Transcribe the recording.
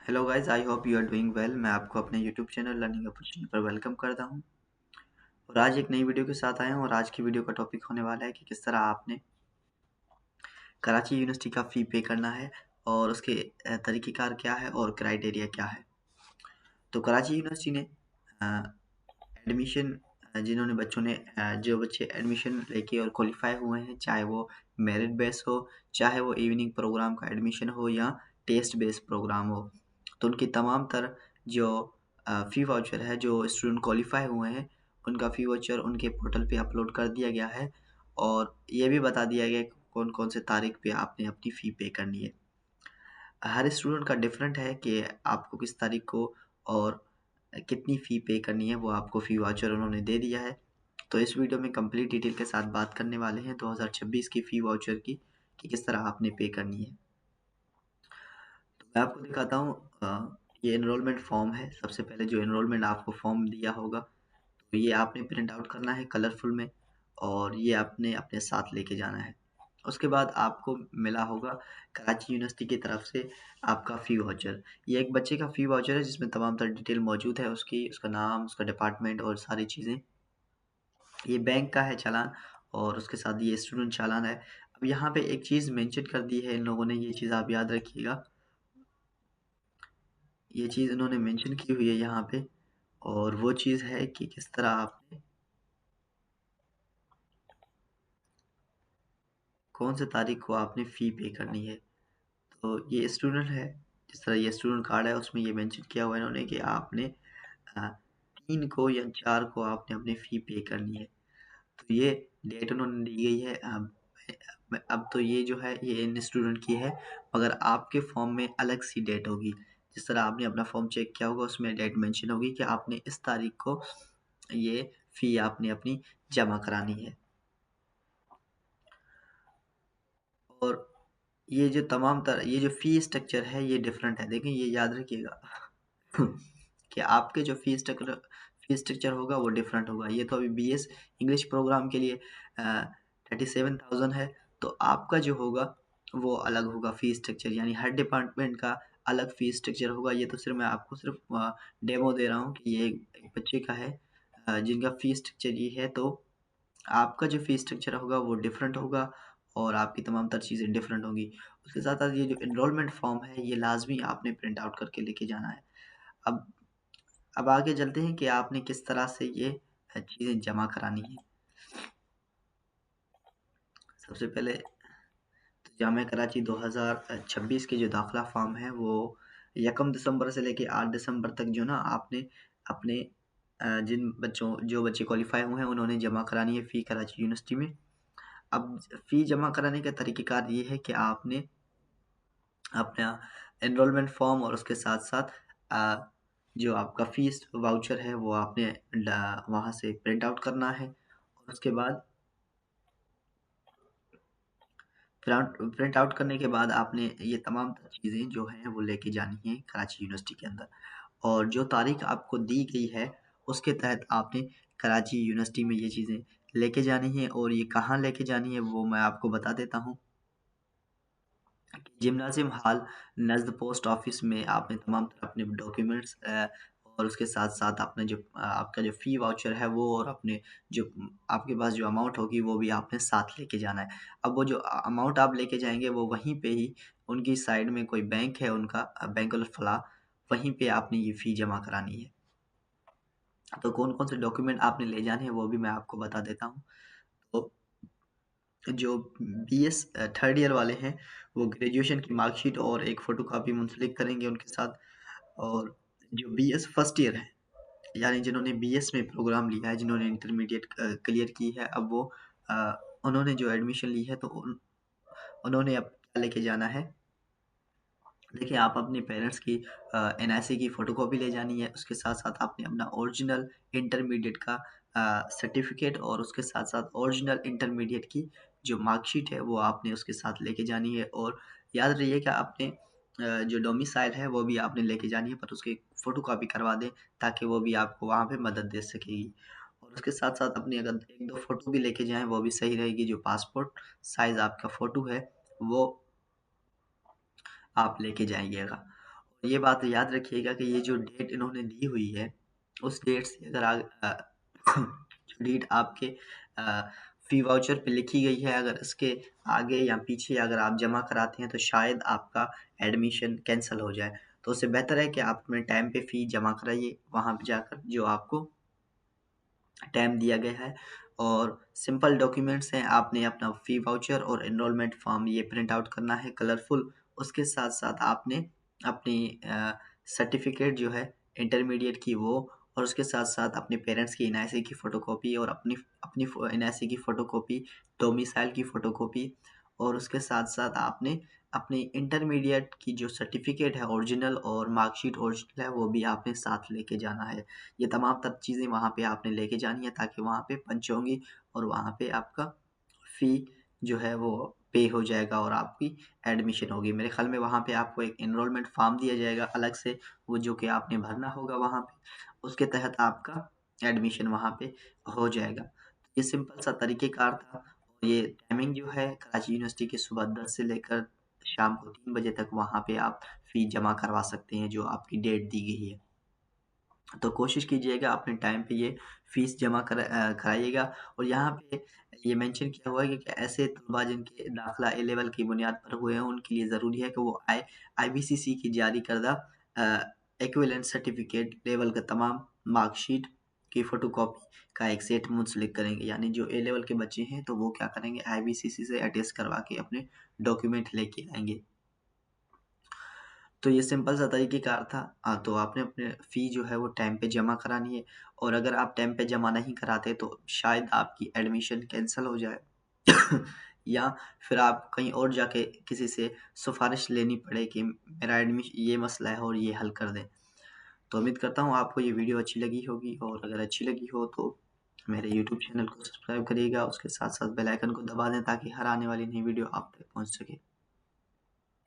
Hello guys, I hope you are doing well. मैं आपको अपने यूट्यूब चैनल लर्निंग अपॉर्चुनिटी पर वेलकम करता हूं और आज एक नई वीडियो के साथ आया हूं। और आज की वीडियो का टॉपिक होने वाला है कि किस तरह आपने कराची यूनिवर्सिटी का फ़ी पे करना है और उसके तरीक़ेकार क्या है और क्राइटेरिया क्या है। तो कराची यूनिवर्सिटी ने एडमिशन जिन्होंने बच्चों ने जो बच्चे एडमिशन लेके और क्वालिफाई हुए हैं, चाहे वो मेरिट बेस हो, चाहे वो इवनिंग प्रोग्राम का एडमिशन हो या टेस्ट बेस्ड प्रोग्राम हो, तो उनकी तमाम तरह जो फ़ी वाउचर है, जो स्टूडेंट क्वालिफाई हुए हैं, उनका फ़ी वाउचर उनके पोर्टल पे अपलोड कर दिया गया है और ये भी बता दिया गया है कि कौन-कौन से तारीख पे आपने अपनी फ़ी पे करनी है। हर स्टूडेंट का डिफरेंट है कि आपको किस तारीख को और कितनी फ़ी पे करनी है, वो आपको फ़ी वाउचर उन्होंने दे दिया है। तो इस वीडियो में कंप्लीट डिटेल के साथ बात करने वाले हैं 2026 की फ़ी वाउचर की कि किस तरह आपने पे करनी है। तो मैं आपको दिखाता हूँ ये एनरोलमेंट फॉर्म है। सबसे पहले जो एनरोलमेंट आपको फॉर्म दिया होगा, तो ये आपने प्रिंट आउट करना है कलरफुल में और ये आपने अपने साथ लेके जाना है। उसके बाद आपको मिला होगा कराची यूनिवर्सिटी की तरफ से आपका फ़ी वाउचर। ये एक बच्चे का फ़ी वाउचर है जिसमें तमाम तरह डिटेल मौजूद है उसकी, उसका नाम, उसका डिपार्टमेंट और सारी चीज़ें। ये बैंक का है चालान और उसके साथ ये स्टूडेंट चालान है। अब यहाँ पे एक चीज़ मेंशन कर दी है इन लोगों ने, ये चीज़ आप याद रखिएगा। ये चीज़ इन्होंने मेंशन की हुई है यहाँ पे और वो चीज़ है कि किस तरह आपने कौन से तारीख को आपने फ़ी पे करनी है। तो ये स्टूडेंट है, जिस तरह ये स्टूडेंट कार्ड है उसमें ये मेंशन किया हुआ है इन्होंने कि आपने अ, 3 को या 4 को आपने अपनी फ़ी पे करनी है। तो ये डेट उन्होंने दी गई है। अब तो ये जो है ये इन स्टूडेंट की है, मगर आपके फॉर्म में अलग सी डेट होगी। जिस तरह आपने अपना फॉर्म चेक किया होगा उसमें डेट मेंशन होगी कि आपने इस तारीख को ये फ़ी आपने अपनी जमा करानी है। और ये जो ये जो फ़ी स्ट्रक्चर है ये डिफरेंट है। देखिए ये याद रखिएगा कि आपके जो फ़ी स्ट्रक्चर होगा वो डिफरेंट होगा। ये तो अभी बीएस इंग्लिश प्रोग्राम के लिए 37,000 है, तो आपका जो होगा वो अलग होगा फ़ी स्ट्रक्चर, यानी हर डिपार्टमेंट का अलग फ़ी स्ट्रक्चर होगा। ये तो सिर्फ़ मैं आपको सिर्फ़ डेमो दे रहा हूँ कि ये एक बच्चे का है जिनका फ़ी स्ट्रक्चर ये है, तो आपका जो फ़ी स्ट्रक्चर होगा वो डिफरेंट होगा और आपकी तमाम तर चीज़ें डिफरेंट होंगी। उसके साथ-साथ ये जो एनरोलमेंट फॉर्म है ये लाज़मी आपने प्रिंट आउट करके लेके जाना है। अब अब आगे चलते हैं कि आपने किस तरह से ये चीज़ें जमा करानी है। सबसे पहले तो जामिया कराची 2026 के जो दाखिला फ़ॉर्म है वो 1 दिसंबर से लेके 8 दिसंबर तक जो ना आपने अपने जो बच्चे क्वालिफ़ाई हुए हैं उन्होंने जमा करानी है फ़ी कराची यूनिवर्सिटी में। अब फ़ी जमा कराने का तरीक़ेकार ये है कि आपने अपना एनरोलमेंट फ़ॉर्म और उसके साथ-साथ जो आपका फ़ीस वाउचर है वो आपने वहाँ से प्रिंट आउट करना है और उसके बाद प्रिंट आउट करने के बाद आपने ये तमाम चीज़ें जो हैं वो लेके जानी हैं कराची यूनिवर्सिटी के अंदर। और जो तारीख आपको दी गई है उसके तहत आपने कराची यूनिवर्सिटी में ये चीज़ें लेके जानी हैं और ये कहाँ लेके जानी है वो मैं आपको बता देता हूँ। जिम्नाज़ियम हॉल नज़द पोस्ट ऑफिस में आपने तमाम तरह अपने डॉक्यूमेंट्स और उसके साथ-साथ अपना आपका जो फ़ी वाउचर है वो और अपने जो आपके पास जो अमाउंट होगी वो भी आपने साथ लेके जाना है। अब वो जो अमाउंट आप लेके जाएँगे वो वहीं पे ही उनकी साइड में कोई बैंक है उनका बैंक उल फलाह, वहीं पे आपने ये फ़ी जमा करानी है। तो कौन-कौन से डॉक्यूमेंट आपने ले जाने हैं वो भी मैं आपको बता देता हूँ। तो जो बीएस थर्ड ईयर वाले हैं, वो ग्रेजुएशन की मार्कशीट और एक फ़ोटोकॉपी मुंसलिक करेंगे उनके साथ। और जो बीएस फर्स्ट ईयर है, यानी जिन्होंने बीएस में प्रोग्राम लिया है, जिन्होंने इंटरमीडिएट क्लियर की है, अब वो अ, उन्होंने जो एडमिशन ली है तो उन्होंने अब क्या लेके जाना है। देखिए, आप अपने पेरेंट्स की एनआईसी की फ़ोटोकॉपी ले जानी है, उसके साथ-साथ आपने अपना ओरिजिनल इंटरमीडिएट का सर्टिफ़िकेट और उसके साथ-साथ ओरिजिनल इंटरमीडिएट की जो मार्कशीट है, वो आपने उसके साथ लेके जानी है। और याद रहिए कि आपने जो डोमिसाइल है, वो भी आपने लेके जानी है, पर उसकी फ़ोटोकॉपी करवा दें, ताकि वो भी आपको वहाँ पे मदद दे सकेगी। और उसके साथ-साथ अपनी अगर 1-2 फ़ोटो भी लेके जाएँ, वो भी सही रहेगी। जो पासपोर्ट साइज़ आपका फ़ोटो है, वो आप लेके जाइएगा। ये बात याद रखिएगा कि ये जो डेट इन्होंने दी हुई है, उस डेट से अगर जो डेट आपके फ़ी वाउचर पे लिखी गई है, अगर इसके आगे या पीछे अगर आप जमा कराते हैं, तो शायद आपका एडमिशन कैंसल हो जाए। तो उससे बेहतर है कि आप अपने टाइम पे फ़ी जमा कराइए, वहाँ पे जाकर जो आपको टाइम दिया गया है। और सिंपल डॉक्यूमेंट्स हैं, आपने अपना फ़ी वाउचर और एनरोलमेंट फॉर्म ये प्रिंट आउट करना है कलरफुल। उसके साथ-साथ आपने अपनी सर्टिफ़िकेट जो है इंटरमीडिएट की वो, और उसके साथ-साथ अपने पेरेंट्स की एनआईसी की फ़ोटोकॉपी और अपनी अपनी एनआईसी की फ़ोटोकॉपी, डोमिसाइल की फ़ोटोकॉपी, और उसके साथ-साथ आपने अपनी इंटरमीडिएट की जो सर्टिफ़िकेट है ओरिजिनल और मार्कशीट ओरिजिनल है, वो भी आपने साथ लेके जाना है। ये तमाम तर चीज़ें वहाँ पे आपने लेके जानी है, ताकि वहाँ पे पंच होंगी और वहाँ पे आपका फ़ी जो है वो पे हो जाएगा और आपकी एडमिशन होगी। मेरे ख़्याल में वहाँ पे आपको एक एनरोलमेंट फ़ॉर्म दिया जाएगा अलग से, वो जो कि आपने भरना होगा वहाँ पे। उसके तहत आपका एडमिशन वहाँ पे हो जाएगा। ये सिंपल सा तरीक़ेकार था, और ये टाइमिंग जो है कराची यूनिवर्सिटी की सुबह 10 से लेकर शाम को 3 बजे तक वहाँ पे आप फ़ी जमा करवा सकते हैं, जो आपकी डेट दी गई है। तो कोशिश कीजिएगा अपने टाइम पे ये फ़ीस जमा कराइएगा। और यहाँ पे ये मेंशन किया हुआ है कि ऐसे तलबा जिनके दाखिला ए लेवल की बुनियाद पर हुए हैं, उनके लिए ज़रूरी है कि वो आईबीसीसी की जारी करदा एक्विवेलेंट सर्टिफ़िकेट लेवल का तमाम मार्कशीट की फ़ोटोकॉपी का एक सेट मुंसलिक करेंगे। यानी जो ए लेवल के बच्चे हैं, तो वो क्या करेंगे, आईबीसीसी से अटेस्ट करवा के अपने डॉक्यूमेंट लेके आएँगे। तो ये सिंपल सा तरीक़ेकार था। तो आपने अपने फ़ी जो है वो टाइम पे जमा करानी है, और अगर आप टाइम पे जमा नहीं कराते, तो शायद आपकी एडमिशन कैंसल हो जाए या फिर आप कहीं और जाके किसी से सिफ़ारिश लेनी पड़े कि मेरा ये मसला है और ये हल कर दें। तो उम्मीद करता हूँ आपको ये वीडियो अच्छी लगी होगी, और अगर अच्छी लगी हो तो मेरे यूट्यूब चैनल को सब्सक्राइब करिएगा, उसके साथ-साथ बेल आइकन को दबा दें, ताकि हर आने वाली नई वीडियो आप तक पहुँच सके।